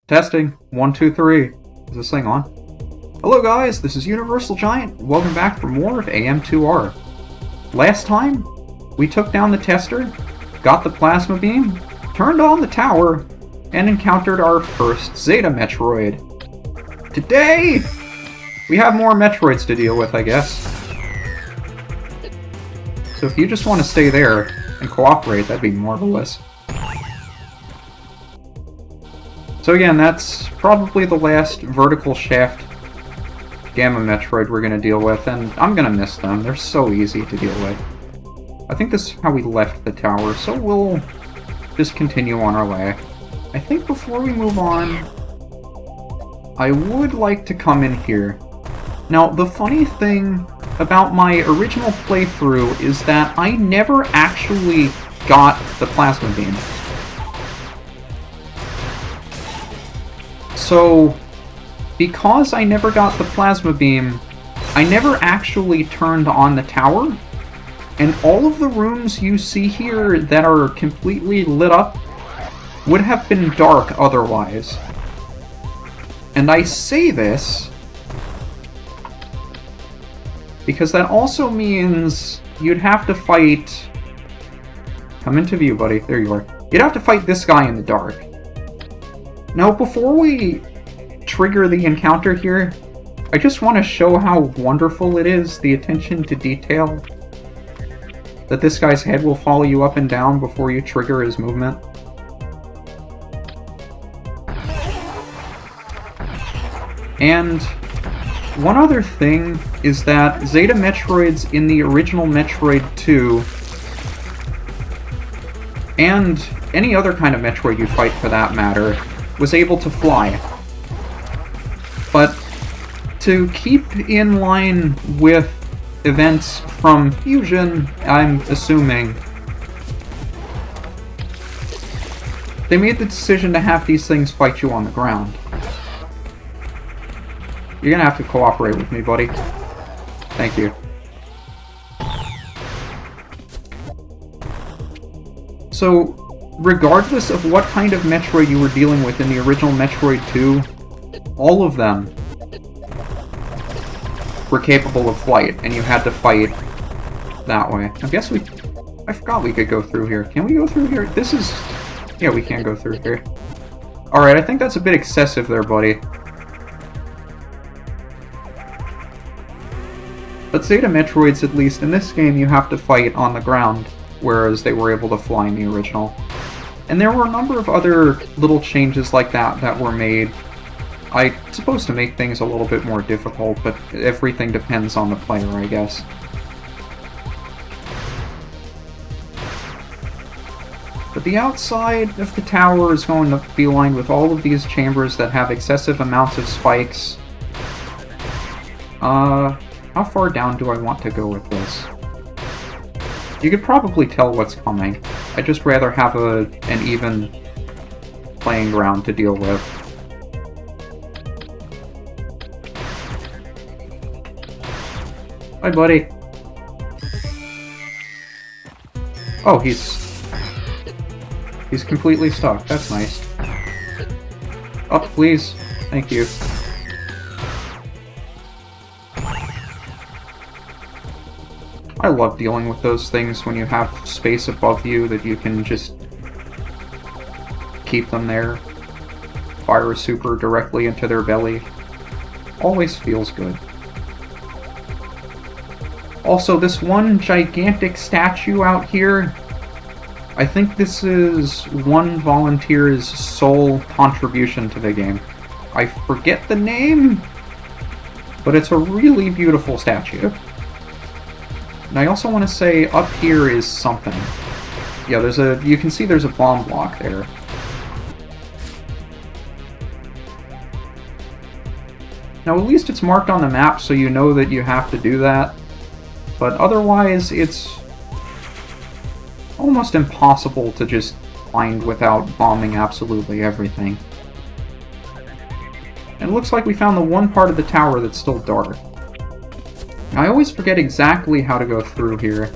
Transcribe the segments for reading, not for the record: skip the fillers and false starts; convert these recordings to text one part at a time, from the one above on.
Testing. 1, 2, 3. Is this thing on? Hello guys, this is UniversalGiant. Welcome back for more of AM2R. Last time, we took down the tester, got the plasma beam, turned on the tower, and encountered our first Zeta Metroid. Today, we have more Metroids to deal with, I guess. So if you just want to stay there and cooperate, that'd be marvelous. So again, that's probably the last vertical shaft Gamma Metroid we're going to deal with, and I'm going to miss them. They're so easy to deal with. I think this is how we left the tower, so we'll just continue on our way. I think before we move on, I would like to come in here. Now, the funny thing about my original playthrough is that I never actually got the plasma beam. So, because I never got the plasma beam, I never actually turned on the tower, and all of the rooms you see here that are completely lit up would have been dark otherwise. And I say this because that also means you'd have to fight... Come into view, buddy. There you are. You'd have to fight this guy in the dark. Now, before we trigger the encounter here, I just want to show how wonderful it is, the attention to detail, that this guy's head will follow you up and down before you trigger his movement. And one other thing is that Zeta Metroids in the original Metroid 2, and any other kind of Metroid you fight for that matter, was able to fly. But to keep in line with events from Fusion, I'm assuming, they made the decision to have these things fight you on the ground. You're gonna have to cooperate with me, buddy. Thank you. So, regardless of what kind of Metroid you were dealing with in the original Metroid 2, all of them were capable of flight, and you had to fight that way. I forgot we could go through here. Can we go through here? This is... Yeah, we can go through here. Alright, I think that's a bit excessive there, buddy. But Zeta Metroids, at least in this game, you have to fight on the ground, whereas they were able to fly in the original. And there were a number of other little changes like that that were made. I'm supposed to make things a little bit more difficult, but everything depends on the player, I guess. But the outside of the tower is going to be lined with all of these chambers that have excessive amounts of spikes. How far down do I want to go with this? You could probably tell what's coming. I'd just rather have an even playing ground to deal with. Hi, buddy. Oh, he's completely stuck. That's nice. Up, please. Thank you. I love dealing with those things when you have space above you that you can just keep them there. Fire a super directly into their belly. Always feels good. Also, this one gigantic statue out here, I think this is one volunteer's sole contribution to the game. I forget the name, but it's a really beautiful statue. And I also want to say up here is something. Yeah, you can see there's a bomb block there. Now, at least it's marked on the map so you know that you have to do that. But otherwise, it's almost impossible to just find without bombing absolutely everything. And it looks like we found the one part of the tower that's still dark. I always forget exactly how to go through here.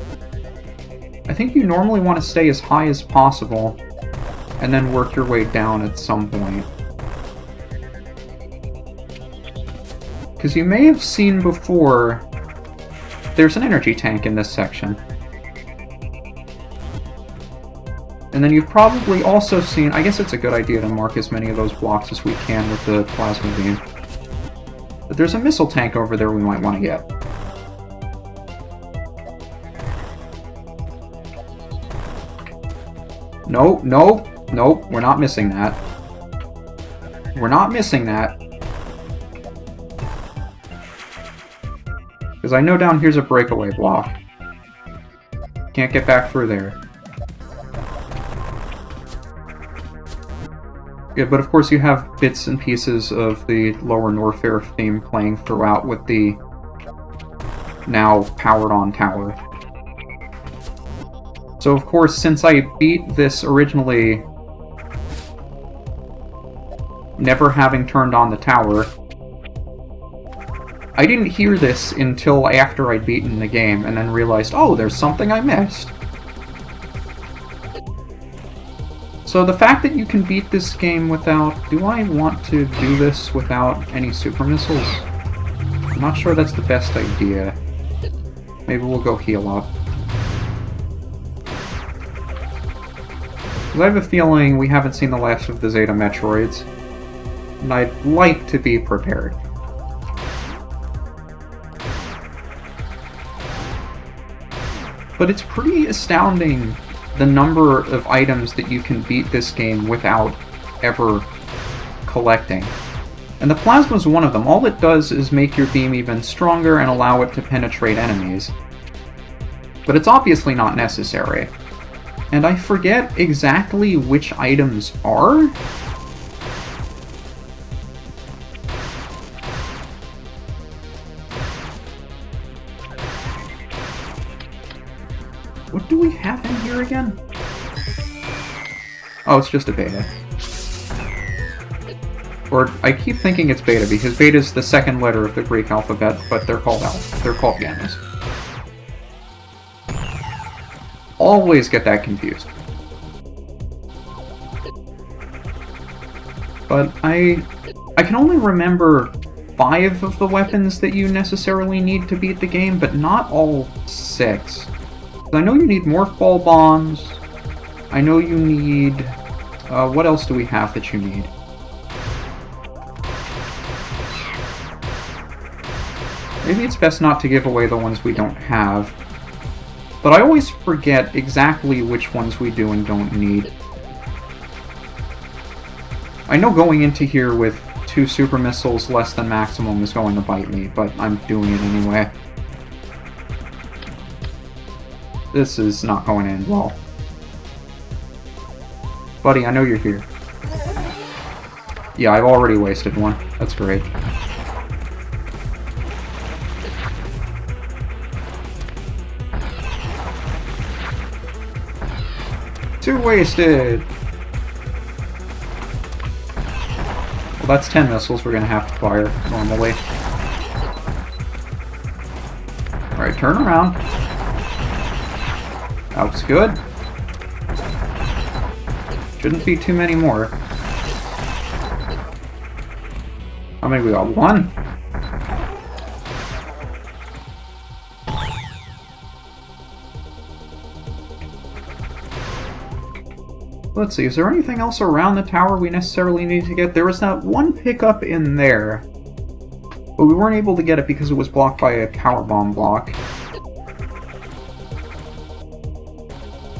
I think you normally want to stay as high as possible, and then work your way down at some point. Because you may have seen before, there's an energy tank in this section. And then you've probably also seen, I guess it's a good idea to mark as many of those blocks as we can with the plasma beam. But there's a missile tank over there we might want to get. Nope, nope, nope, we're not missing that. We're not missing that. Because I know down here's a breakaway block. Can't get back through there. Yeah, but of course you have bits and pieces of the Lower Norfair theme playing throughout with the now powered-on tower. So of course, since I beat this originally never having turned on the tower, I didn't hear this until after I'd beaten the game, and then realized, oh, there's something I missed. So the fact that you can beat this game without... Do I want to do this without any super missiles? I'm not sure that's the best idea. Maybe we'll go heal up. Because I have a feeling we haven't seen the last of the Zeta Metroids, and I'd like to be prepared. But it's pretty astounding the number of items that you can beat this game without ever collecting. And the plasma's one of them. All it does is make your beam even stronger and allow it to penetrate enemies. But it's obviously not necessary. And I forget exactly which items are. What do we have in here again? Oh, it's just a beta. Or, I keep thinking it's beta, because beta is the second letter of the Greek alphabet, but they're called gammas. Always get that confused. But I can only remember 5 of the weapons that you necessarily need to beat the game, but not all 6. I know you need morph ball bombs. I know you need... what else do we have that you need? Maybe it's best not to give away the ones we don't have. But I always forget exactly which ones we do and don't need. I know going into here with 2 super missiles less than maximum is going to bite me, but I'm doing it anyway. This is not going to end well. Buddy, I know you're here. Yeah, I've already wasted one. That's great. Two wasted! Well, that's 10 missiles we're going to have to fire normally. Alright, turn around. That's good. Shouldn't be too many more. How many we got? 1? Let's see, is there anything else around the tower we necessarily need to get? There was that one pickup in there, but we weren't able to get it because it was blocked by a power bomb block.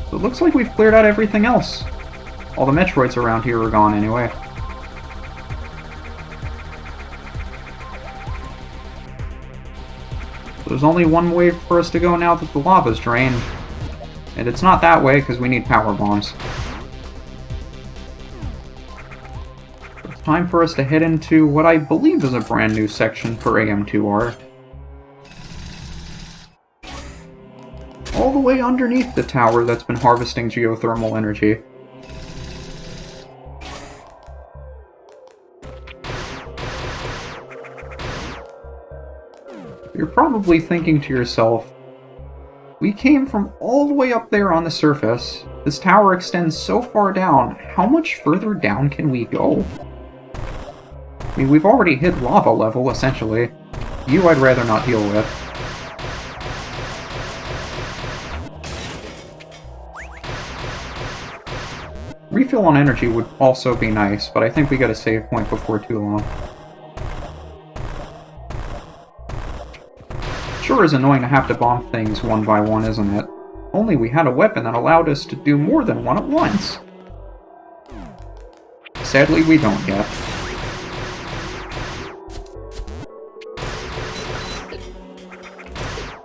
So it looks like we've cleared out everything else. All the Metroids around here are gone anyway. There's only one way for us to go now that the lava's drained. And it's not that way because we need power bombs. It's time for us to head into what I believe is a brand new section for AM2R. All the way underneath the tower that's been harvesting geothermal energy. You're probably thinking to yourself, we came from all the way up there on the surface. This tower extends so far down. How much further down can we go? I mean, we've already hit lava level, essentially. You I'd rather not deal with. Refill on energy would also be nice, but I think we got a save point before too long. Sure is annoying to have to bomb things one by one, isn't it? Only we had a weapon that allowed us to do more than one at once. Sadly, we don't yet.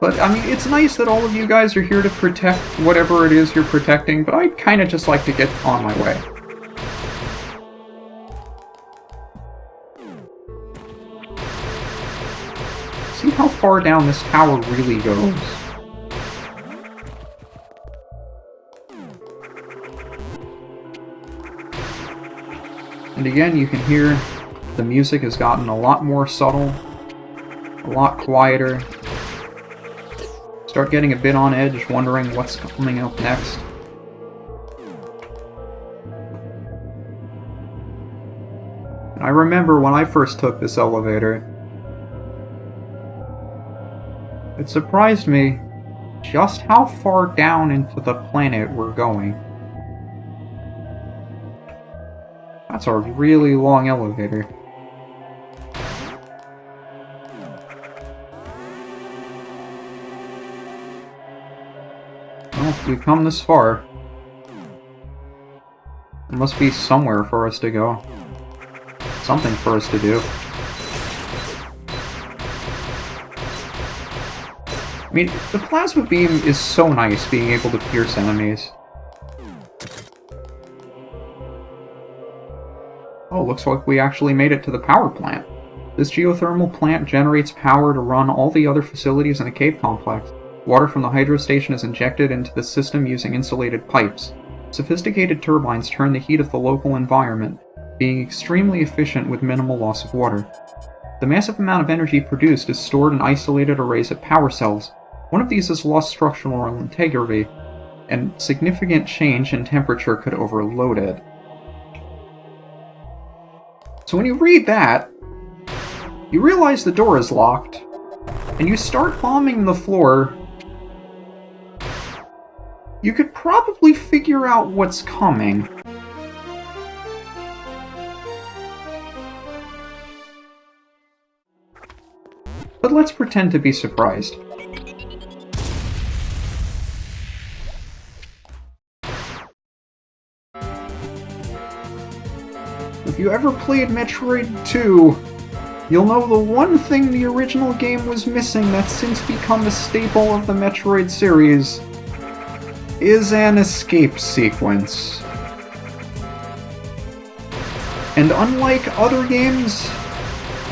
But, I mean, it's nice that all of you guys are here to protect whatever it is you're protecting, but I'd kind of just like to get on my way. See how far down this tower really goes. And again, you can hear the music has gotten a lot more subtle, a lot quieter. Start getting a bit on edge, wondering what's coming up next. And I remember when I first took this elevator, it surprised me just how far down into the planet we're going. That's a really long elevator. Well, we've come this far. There must be somewhere for us to go. Something for us to do. I mean, the plasma beam is so nice, being able to pierce enemies. Oh, looks like we actually made it to the power plant. This geothermal plant generates power to run all the other facilities in the cave complex. Water from the hydro station is injected into the system using insulated pipes. Sophisticated turbines turn the heat of the local environment, being extremely efficient with minimal loss of water. The massive amount of energy produced is stored in isolated arrays of power cells. One of these has lost structural integrity, and significant change in temperature could overload it. So when you read that, you realize the door is locked, and you start bombing the floor. You could probably figure out what's coming. But let's pretend to be surprised. If you ever played Metroid 2, you'll know the one thing the original game was missing that's since become a staple of the Metroid series is an escape sequence. And unlike other games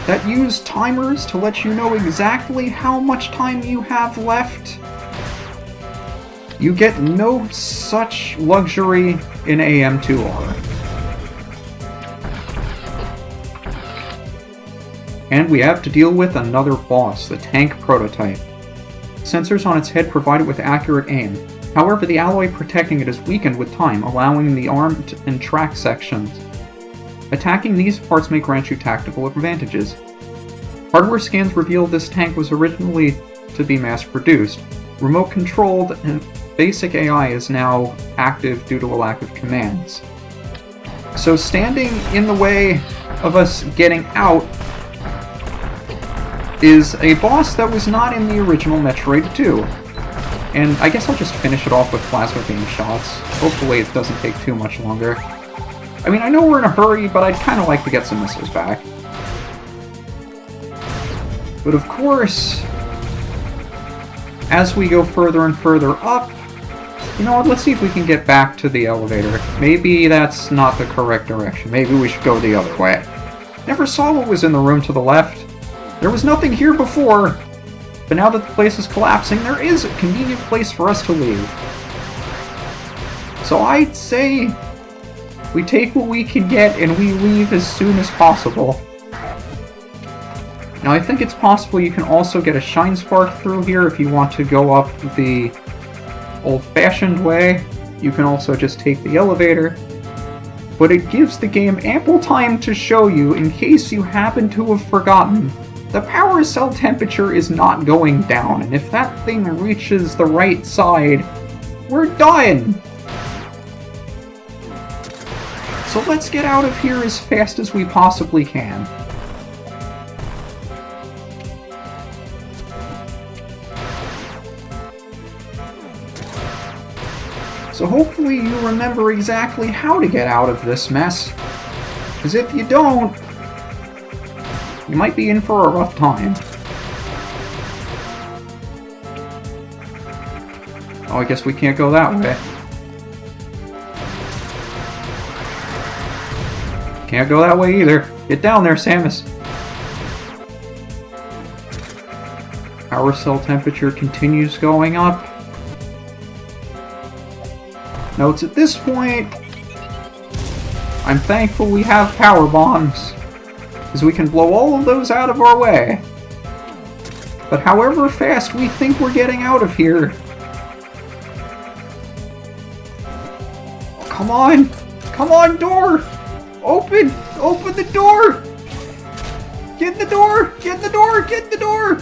that use timers to let you know exactly how much time you have left, you get no such luxury in AM2R. And we have to deal with another boss, the tank prototype. Sensors on its head provide it with accurate aim. However, the alloy protecting it is weakened with time, allowing the arm and track sections. Attacking these parts may grant you tactical advantages. Hardware scans reveal this tank was originally to be mass-produced. Remote-controlled and basic AI is now active due to a lack of commands. So standing in the way of us getting out is a boss that was not in the original Metroid 2. And I guess I'll just finish it off with plasma beam shots. Hopefully it doesn't take too much longer. I mean, I know we're in a hurry, but I'd kind of like to get some missiles back. But of course, as we go further and further up, you know what, let's see if we can get back to the elevator. Maybe that's not the correct direction. Maybe we should go the other way. Never saw what was in the room to the left. There was nothing here before, but now that the place is collapsing, there is a convenient place for us to leave. So I'd say we take what we can get and we leave as soon as possible. Now I think it's possible you can also get a shine spark through here if you want to go up the old-fashioned way. You can also just take the elevator. But it gives the game ample time to show you, in case you happen to have forgotten, the power cell temperature is not going down, and if that thing reaches the right side, we're done! So let's get out of here as fast as we possibly can. So hopefully you remember exactly how to get out of this mess, because if you don't, you might be in for a rough time. Oh, I guess we can't go that way. Can't go that way either. Get down there, Samus. Power cell temperature continues going up. Now it's at this point I'm thankful we have power bombs, because we can blow all of those out of our way. But however fast we think we're getting out of here... Come on! Come on, door! Open! Open the door! Get in the door! Get in the door! Get in the door!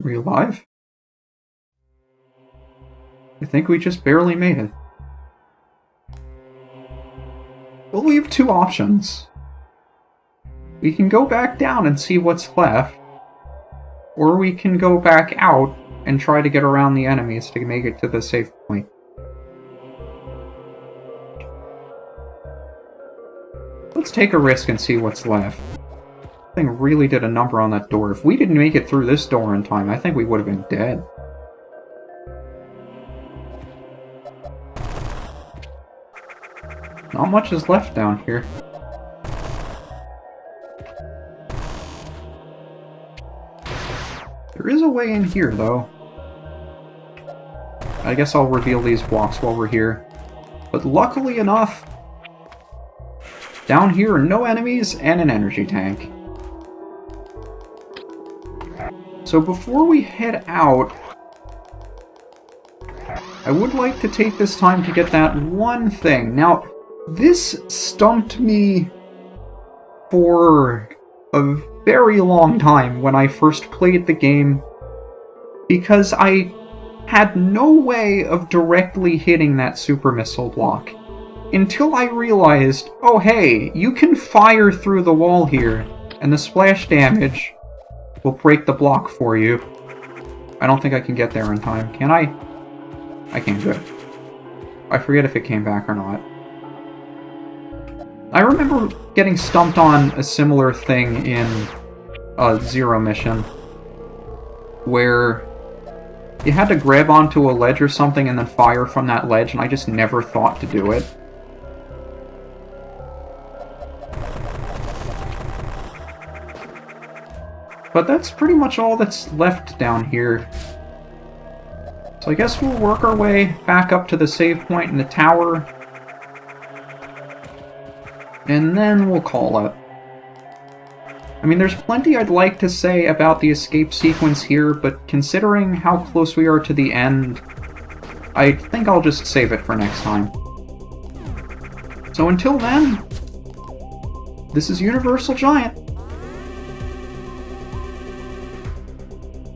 Are you alive? I think we just barely made it. Well, we have two options. We can go back down and see what's left, or we can go back out and try to get around the enemies to make it to the safe point. Let's take a risk and see what's left. That thing really did a number on that door. If we didn't make it through this door in time, I think we would have been dead. Not much is left down here. There is a way in here, though. I guess I'll reveal these blocks while we're here. But luckily enough, down here are no enemies and an energy tank. So before we head out, I would like to take this time to get that one thing. Now, this stumped me for a very long time when I first played the game, because I had no way of directly hitting that super missile block. Until I realized, oh hey, you can fire through the wall here, and the splash damage will break the block for you. I don't think I can get there in time. Can I? I can't. Good. I forget if it came back or not. I remember getting stumped on a similar thing in a Zero mission, where you had to grab onto a ledge or something and then fire from that ledge, and I just never thought to do it. But that's pretty much all that's left down here. So I guess we'll work our way back up to the save point in the tower, and then we'll call it. I mean, there's plenty I'd like to say about the escape sequence here, but considering how close we are to the end, I think I'll just save it for next time. So until then, this is UniversalGiant.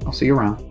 I'll see you around.